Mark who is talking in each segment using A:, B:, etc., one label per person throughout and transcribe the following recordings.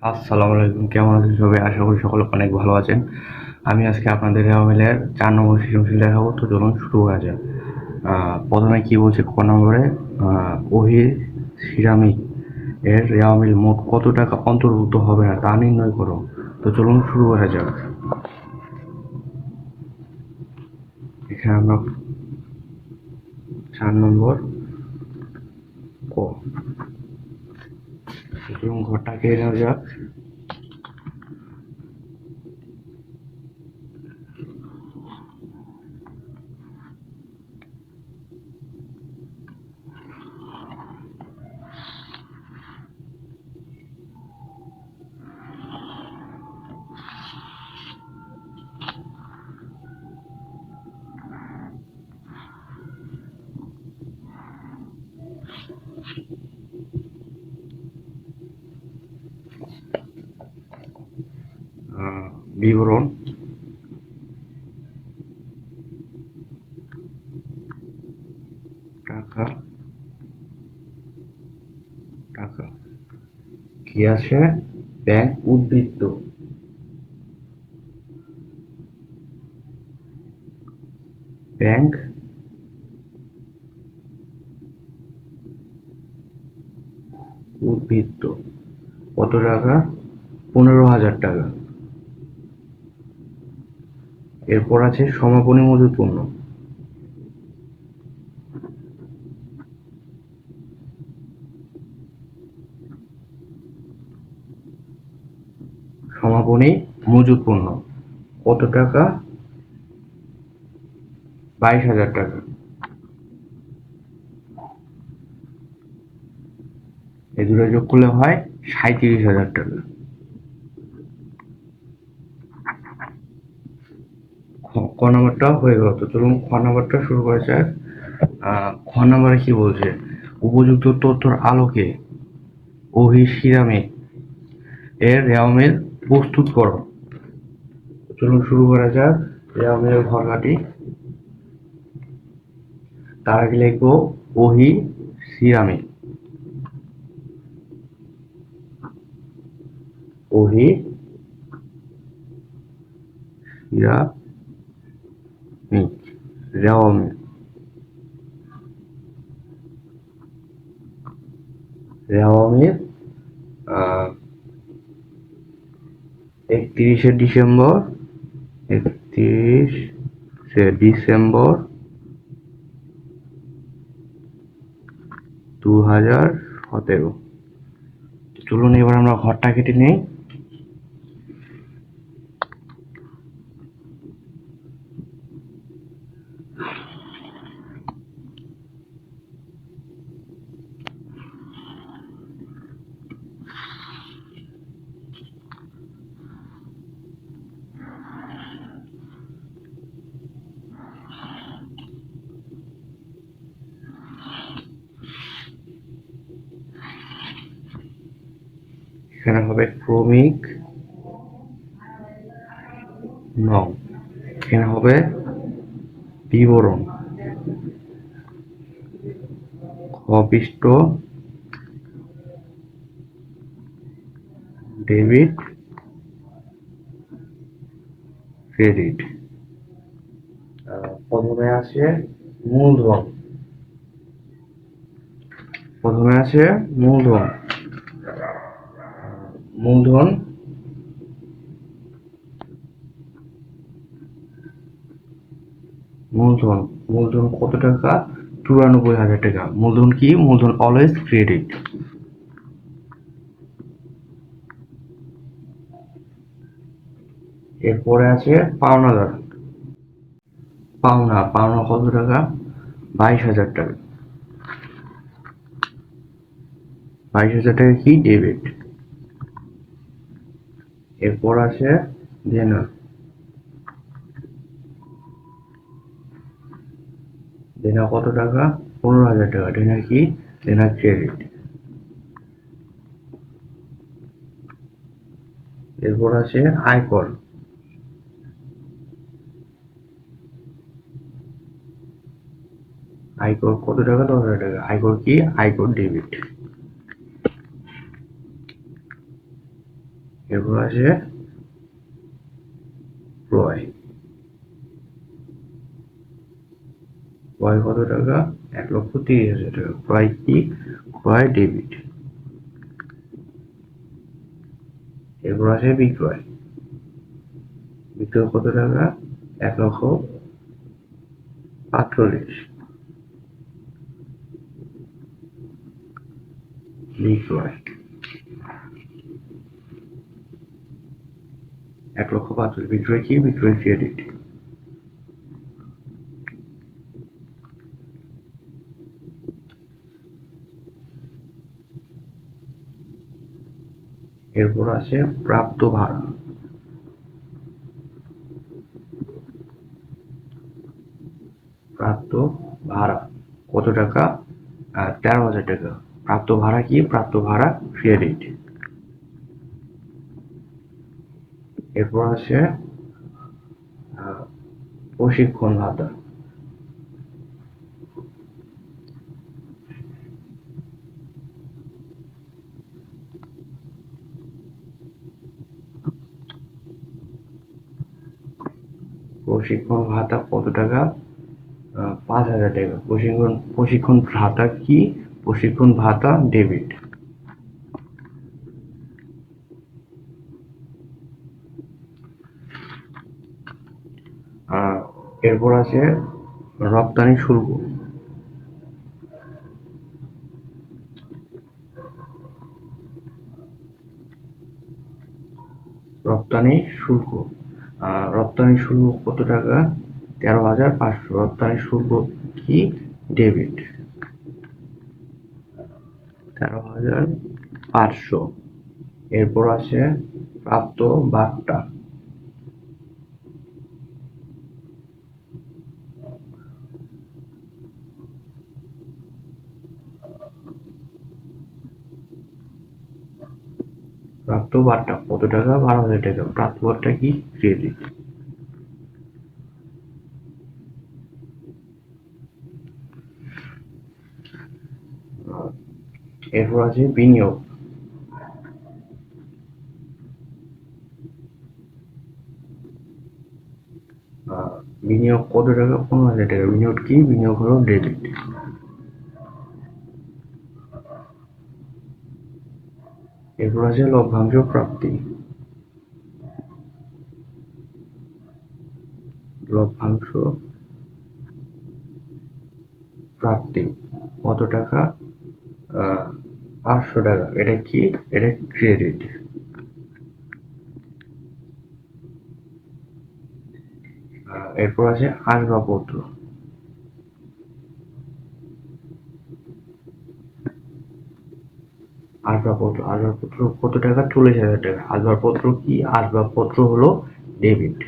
A: আসসালামু আলাইকুম, কেমন আছেন সবাই? আশা করি সকলে অনেক ভালো আছেন। আমি আজকে আপনাদের রেওয়ামিলের 4 নম্বর সৃজনশীল দেখাবো। তো চলুন শুরু করা যাক। প্রথমে কি বলছে ক নম্বরে, ওহি সিরামিক এর রেওয়ামিল মোট কত টাকা অন্তর্ভুক্ত হবে না তা নির্ণয় করো। তো চলুন শুরু করা যাক। এখানে আমরা 4 নম্বর ক, চলুন ঘরটা কেটে নেওয়া যাক। বিবরণ, টাকা টাকা কি আছে? ব্যাংক উদ্বৃত্ত, ব্যাংক উদ্বৃত্ত কত টাকা? 15,000 টাকা। এরপর আছে সমাপনী মজুত পণ্য, সমাপনী মজুত পণ্য কত টাকা? 22,000 টাকা। এই দুটো যোগ করলে হয় 37,000 টাকা। ক নাম্বারটা হয়ে গেল। তো চলুন খ নাম্বারটা শুরু করা যাক। খ নাম্বারে কি বলছে? উপযুক্ত তথ্যের আলোকে ওহি সিরামিক এর রেওয়ামিল প্রস্তুত করো। চলুন শুরু করা যাক। রেওয়ামিলের ঘর কাটি। তার আগে লিখবো ওহি সিরামিক, ওহি সিরামিক রেওয়ামিল, রেওয়ামিল 31শে ডিসেম্বর, 31শে ডিসেম্বর 2017। চলুন এবার আমরা ঘরটা কেটে নিই। এখানে হবে ক্রমিক নং, এখানে হবে বিবরণ, খবিষ্ট ডেবিট ক্রেডিট। প্রথমে আছে মূলধন, প্রথমে আছে মূলধন, মূলধন মূলধন মূলধন কত টাকা? 94,000 টাকা। মূলধন কি? মূলধন অলওয়েজ ক্রেডিট। এরপরে আছে পাওনাদার, পাওনা পাওনা কত টাকা? 22,000 টাকা। 22,000 টাকা কি? ডেবিট। এরপর আছে দেনা, দেনা কত টাকা? 15,000 টাকা। দেনা কি? দেনা ক্রেডিট। এরপর আছে আয়কর, আয়কর কত টাকা? 10,000 টাকা। আয়কর কি? আয়কর ডেবিট। এরপর আছে ক্রয়। ক্রয় কত টাকা? 1,30,000 টাকা। ক্রয় কি? ক্রয় ডেবিট। এরপর আছে বিক্রয়। বিক্রয় কত টাকা? 1,45,000। বিক্রয় 1,45,000। বিক্রয় কি? বিক্রয় ক্রেডিট। এরপর আছে প্রাপ্ত ভাড়া। প্রাপ্ত ভাড়া কত টাকা? 13,000 টাকা। প্রাপ্ত ভাড়া কি? প্রাপ্ত ভাড়া ক্রেডিট। এরপর আছে প্রশিক্ষণ ভাতা। প্রশিক্ষণ ভাতা কত টাকা? 5,000 টাকা। প্রশিক্ষণ ভাতা কি? প্রশিক্ষণ ভাতা ডেবিট। এরপর আছে রপ্তানি শুল্ক। রপ্তানি শুল্ক রপ্তানি শুল্ক কত টাকা? 13,500। রপ্তানি শুল্ক কি? ডেবিট। 13,500। এরপর আছে প্রাপ্ত বার্তা। প্রাপ্ত বার্তা কত টাকা? 12,000 টাকা। প্রাপ্ত বার্তা কি? ক্রেডিট। এরপর আছে বিনিয়োগ। বিনিয়োগ কত টাকা? 15,000 টাকা। বিনিয়োগ কি? বিনিয়োগ হলো ডেবিট। এরপর আছে লভ্যাংশ প্রাপ্তি। লভ্যাংশ প্রাপ্তি কত টাকা? 500 টাকা। এটা কি? এটা ক্রেডিট। এরপর আছে আসবাবপত্র। আসবাবপত্র কত টাকা? 40,000 টাকা। আসবাবপত্র কি? আসবাবপত্র হলো ডেবিট।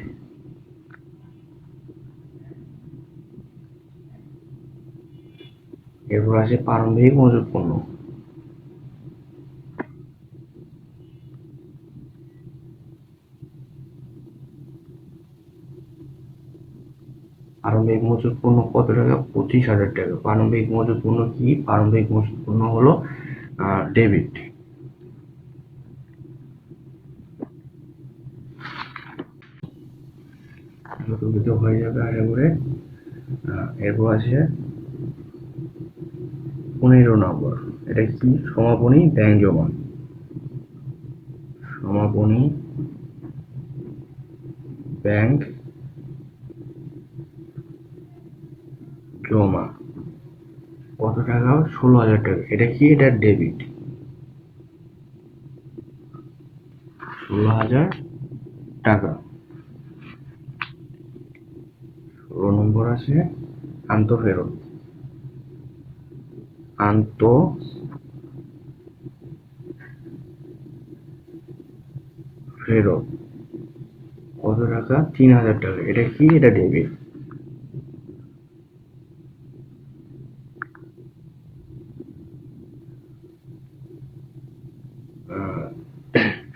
A: এরপর আছে প্রারম্ভিক মজুত পণ্য। প্রারম্ভিক মজুত পণ্য কত টাকা? 25,000 টাকা। প্রারম্ভিক মজুত পণ্য কি? প্রারম্ভিক মজুত পণ্য হলো ডেবিট। হয়ে যাবে আশা করে। এরপর আছে 15 নম্বর। এটা কি? সমাপনী ব্যাংক জমা। সমাপনী ব্যাংক জমা কত টাকা? 16,000 টাকা। এটা কি? এটা ডেবিট। 16,000 টাকা। 16 নম্বর আছে আন্তঃফেরত। আন্তঃফেরত কত টাকা? 3,000 টাকা। এটা কি? এটা ডেবিট।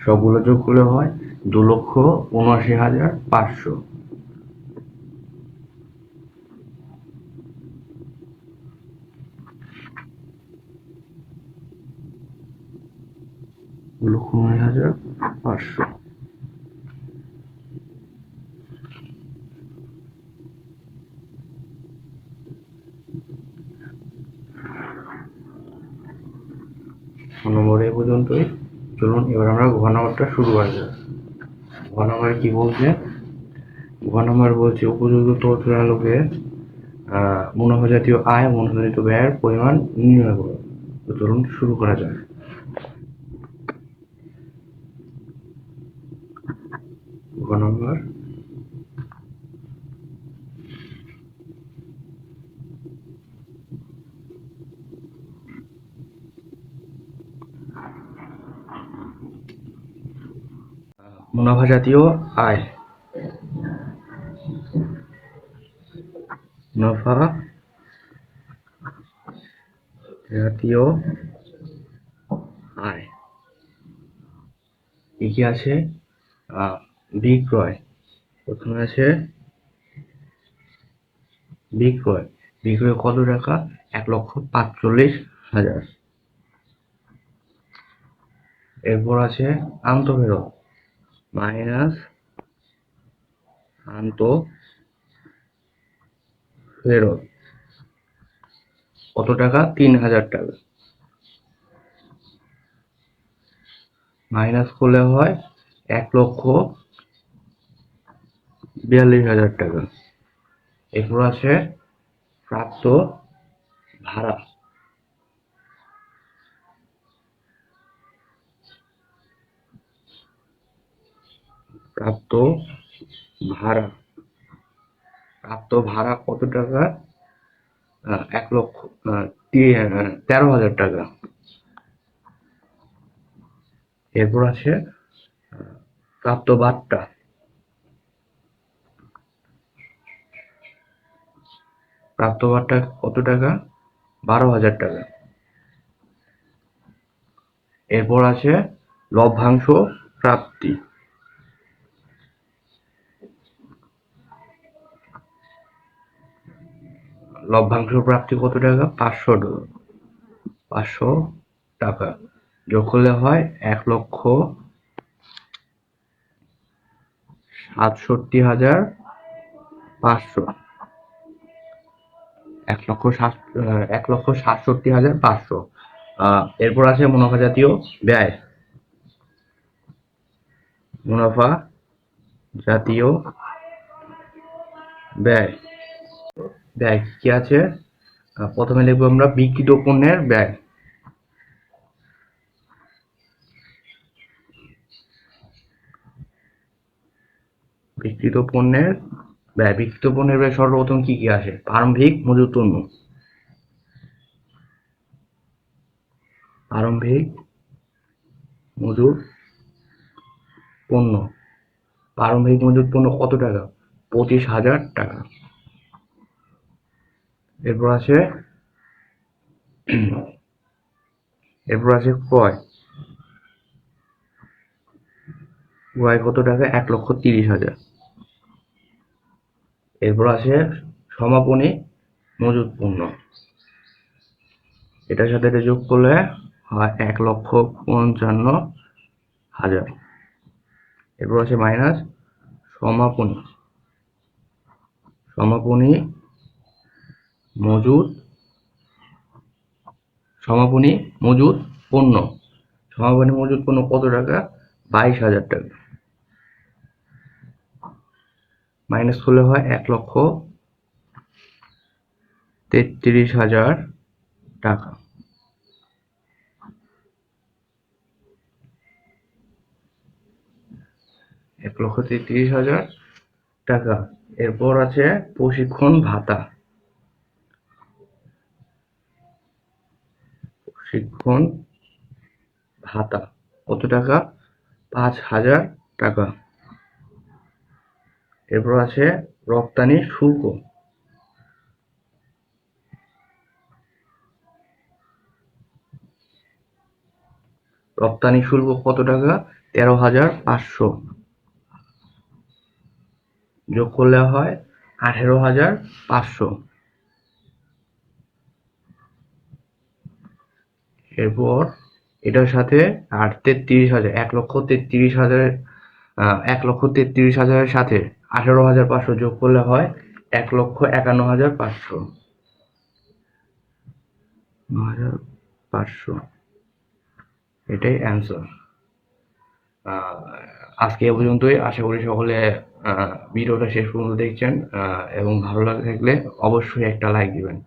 A: সবগুলো যোগ করলে হয় 2,79,500। 2,79,500 500। নম্বর এ পর্যন্তই। চলুন এবার আমরা ঘ নম্বরটা শুরু করা যাক। ঘ নম্বরে কি বলছে? ঘ নম্বর বলছে উপযুক্ত তথ্যের আলোকে মুনাফা জাতীয় আয় মুনাফা জাতীয় ব্যয়ের পরিমাণ নির্ণয় করো। তো চলুন শুরু করা যাক। ঘ নম্বর মুনাফা জাতীয় আয়, মুনাফা জাতীয় আয় কি আছে? বিক্রয়। প্রথমে আছে বিক্রয়। বিক্রয় কত টাকা? 1,45,000। এরপর আছে আন্তঃফেরত মাইনাস আন্তঃফেরত কত টাকা? 3,000 টাকা। মাইনাস করলে হয় 1,42,000 টাকা। এরপর আছে প্রাপ্ত ভাড়া। প্রাপ্ত ভাড়া প্রাপ্ত ভাড়া কত টাকা? 13,000 টাকা। এরপর আছে প্রাপ্ত বাট্টা। প্রাপ্ত বাট্টা কত টাকা? 12,000 টাকা। এরপর আছে লভ্যাংশ প্রাপ্তি। লভ্যাংশ প্রাপ্তি কত টাকা? 500 টাকা। 500 টাকা যোগ করলে হয় 1,67,500। 1,67,500। এরপর আছে মুনাফা জাতীয় ব্যয়। মুনাফা জাতীয় ব্যয় ব্যয় কি আছে? প্রথমে লিখবো আমরা বিক্রিত পণ্যের ব্যয়। বিক্রিত পণ্যের ব্যয়। বিক্রিত পণ্যের ব্যয় সর্বপ্রথম কি কি আসে? প্রারম্ভিক মজুত পণ্য। প্রারম্ভিক মজুত পণ্য। প্রারম্ভিক মজুত পণ্য কত টাকা? 25,000 টাকা। এরপর আছে ক্রয়। ক্রয় কত টাকা? 1,30,000। এরপর আছে সমাপনী মজুত পণ্য। এটার সাথে এটা যোগ করলে হয় 1,55,000। এরপর আছে মাইনাস সমাপনী সমাপনী মজুত সমাপনী মজুত পণ্য। সমাপনী মজুত পণ্য কত টাকা? 22,000 টাকা। মাইনাস করলে হয় 1,33,000 টাকা। টাকা। এরপর আছে প্রশিক্ষণ ভাতা। প্রশিক্ষণ ভাতা কত টাকা? 5,000 টাকা। এরপর আছে রপ্তানি শুল্ক। রপ্তানি শুল্ক কত টাকা? 13,500। যোগ করলে হয় 18,500। এরপর এটার সাথে আর 33,000, 1,33,000, 1,33,000-এর সাথে 18,500 যোগ করলে হয় 1,51,500, 500, এটাই অ্যান্সার। আজকে এ পর্যন্তই। আশা করি সকলে ভিডিওটা শেষ পর্যন্ত দেখছেন, এবং ভালো লাগে থাকলে অবশ্যই একটা লাইক দিবেন।